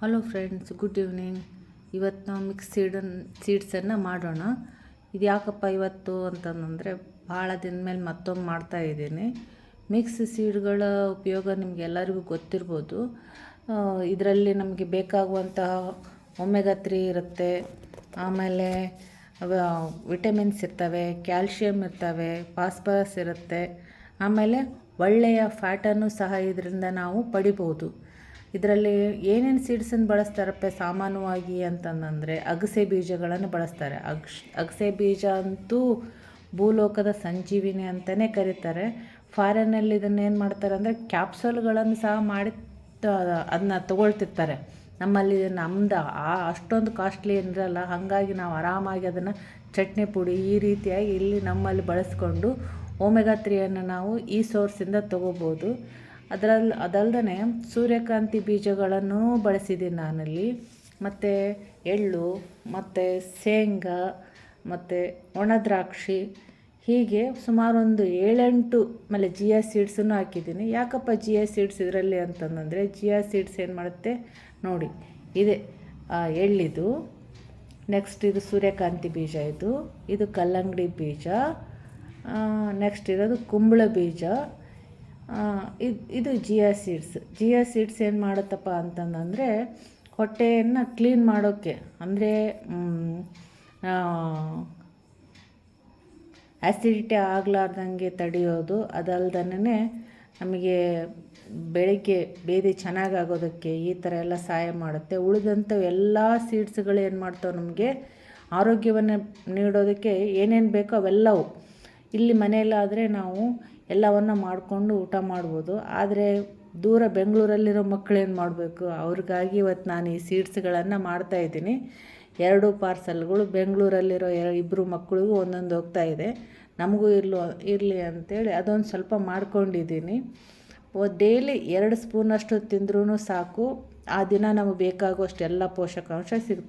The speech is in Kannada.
Hello friends, good evening. ಇವತ್ತು ನಾವು ಸೀಡ್ಸನ್ನು ಮಾಡೋಣ. ಇದು ಯಾಕಪ್ಪ ಇವತ್ತು ಅಂತಂದರೆ ಭಾಳ ದಿನ ಮೇಲೆ ಮತ್ತೊಮ್ಮೆ ಮಾಡ್ತಾಯಿದ್ದೀನಿ. ಮಿಕ್ಸ್ ಸೀಡ್ಗಳ ಉಪಯೋಗ ನಿಮಗೆಲ್ಲರಿಗೂ ಗೊತ್ತಿರ್ಬೋದು. ಇದರಲ್ಲಿ ನಮಗೆ ಬೇಕಾಗುವಂತಹ ಒಮೆಗಾ 3 ಇರುತ್ತೆ, ಆಮೇಲೆ ವಿಟಮಿನ್ಸ್ ಇರ್ತವೆ, ಕ್ಯಾಲ್ಶಿಯಮ್ ಇರ್ತವೆ, ಫಾಸ್ಫರಸ್ ಇರುತ್ತೆ, ಆಮೇಲೆ ಒಳ್ಳೆಯ ಫ್ಯಾಟನ್ನು ಸಹ ಇದರಿಂದ ನಾವು ಪಡಿಬೋದು. ಇದರಲ್ಲಿ ಏನೇನು ಸೀಡ್ಸನ್ನು ಬಳಸ್ತಾರಪ್ಪ ಸಾಮಾನ್ಯವಾಗಿ ಅಂತಂದರೆ ಅಗಸೆ ಬೀಜಗಳನ್ನು ಬಳಸ್ತಾರೆ. ಅಗಸೆ ಬೀಜ ಅಂತೂ ಭೂಲೋಕದ ಸಂಜೀವಿನಿ ಅಂತಲೇ ಕರೀತಾರೆ. ಫಾರಿನಲ್ಲಿ ಇದನ್ನೇನು ಮಾಡ್ತಾರೆ ಅಂದರೆ ಕ್ಯಾಪ್ಸೂಲ್ಗಳನ್ನು ಸಹ ಮಾಡಿ ಅದನ್ನ ತೊಗೊಳ್ತಿರ್ತಾರೆ. ನಮ್ಮಲ್ಲಿ ಅಷ್ಟೊಂದು ಕಾಸ್ಟ್ಲಿ ಏನಿರಲ್ಲ, ಹಾಗಾಗಿ ನಾವು ಆರಾಮಾಗಿ ಅದನ್ನು ಚಟ್ನಿ ಪುಡಿ ಈ ರೀತಿಯಾಗಿ ಇಲ್ಲಿ ನಮ್ಮಲ್ಲಿ ಬಳಸ್ಕೊಂಡು ಒಮೆಗಾ 3 ನಾವು ಈ ಸೋರ್ಸಿಂದ ತೊಗೋಬೋದು. ಅದಲ್ಲದೆ ಸೂರ್ಯಕಾಂತಿ ಬೀಜಗಳನ್ನು ಬಳಸಿದ್ದೀನಿ ನಾನಲ್ಲಿ, ಮತ್ತು ಎಳ್ಳು, ಮತ್ತು ಶೇಂಗಾ, ಮತ್ತು ಒಣ ದ್ರಾಕ್ಷಿ, ಹೀಗೆ ಸುಮಾರು ಒಂದು 7-8 ಆಮೇಲೆ ಜಿಯಾ ಸೀಡ್ಸನ್ನು ಹಾಕಿದ್ದೀನಿ. ಯಾಕಪ್ಪ ಜಿಯಾ ಸೀಡ್ಸ್ ಇದರಲ್ಲಿ ಅಂತಂದರೆ ಜಿಯಾ ಸೀಡ್ಸ್ ಏನು ಮಾಡುತ್ತೆ ನೋಡಿ, ಇದೆ ಎಳ್ಳಿದು, ನೆಕ್ಸ್ಟ್ ಇದು ಸೂರ್ಯಕಾಂತಿ ಬೀಜ, ಇದು ಕಲ್ಲಂಗಡಿ ಬೀಜ, ನೆಕ್ಸ್ಟ್ ಇರೋದು ಕುಂಬಳ ಬೀಜ, ಇದು ಜಿಯಾ ಸೀಡ್ಸ್ ಏನು ಮಾಡುತ್ತಪ್ಪ ಅಂತಂದರೆ ಹೊಟ್ಟೆಯನ್ನು ಕ್ಲೀನ್ ಮಾಡೋಕ್ಕೆ, ಅಂದರೆ ಆ್ಯಸಿಡಿಟಿ ಆಗಲಾರ್ದಂಗೆ ತಡೆಯೋದು. ಅದಲ್ದೇ ನಮಗೆ ಬೆಳಗ್ಗೆ ಬೇದಿ ಚೆನ್ನಾಗಾಗೋದಕ್ಕೆ ಈ ಥರ ಎಲ್ಲ ಸಹಾಯ ಮಾಡುತ್ತೆ. ಉಳಿದಂಥ ಎಲ್ಲ ಸೀಡ್ಸ್ಗಳು ಏನು ಮಾಡ್ತಾವೆ, ನಮಗೆ ಆರೋಗ್ಯವನ್ನು ನೀಡೋದಕ್ಕೆ ಏನೇನು ಬೇಕೋ ಅವೆಲ್ಲವು ಇಲ್ಲಿ ಮನೆಯಲ್ಲಾದರೆ ನಾವು ಎಲ್ಲವನ್ನು ಮಾಡಿಕೊಂಡು ಊಟ ಮಾಡ್ಬೋದು. ಆದರೆ ದೂರ ಬೆಂಗಳೂರಲ್ಲಿರೋ ಮಕ್ಕಳೇನು ಮಾಡಬೇಕು, ಅವ್ರಿಗಾಗಿ ಇವತ್ತು ನಾನು ಈ ಸೀಡ್ಸ್ಗಳನ್ನು ಮಾಡ್ತಾಯಿದ್ದೀನಿ. 2 ಪಾರ್ಸಲ್ಗಳು ಬೆಂಗಳೂರಲ್ಲಿರೋ 2 ಮಕ್ಕಳಿಗೂ ಒಂದೊಂದು ಹೋಗ್ತಾಯಿದೆ. ನಮಗೂ ಇರಲಿ ಅಂಥೇಳಿ ಅದೊಂದು ಸ್ವಲ್ಪ ಮಾಡ್ಕೊಂಡಿದ್ದೀನಿ. ಡೈಲಿ 2 ಸ್ಪೂನಷ್ಟು ತಿಂದ್ರೂ ಸಾಕು, ಆ ದಿನ ನಮಗೆ ಬೇಕಾಗುವಷ್ಟು ಎಲ್ಲ ಪೋಷಕಾಂಶ ಸಿಗ್ತವೆ.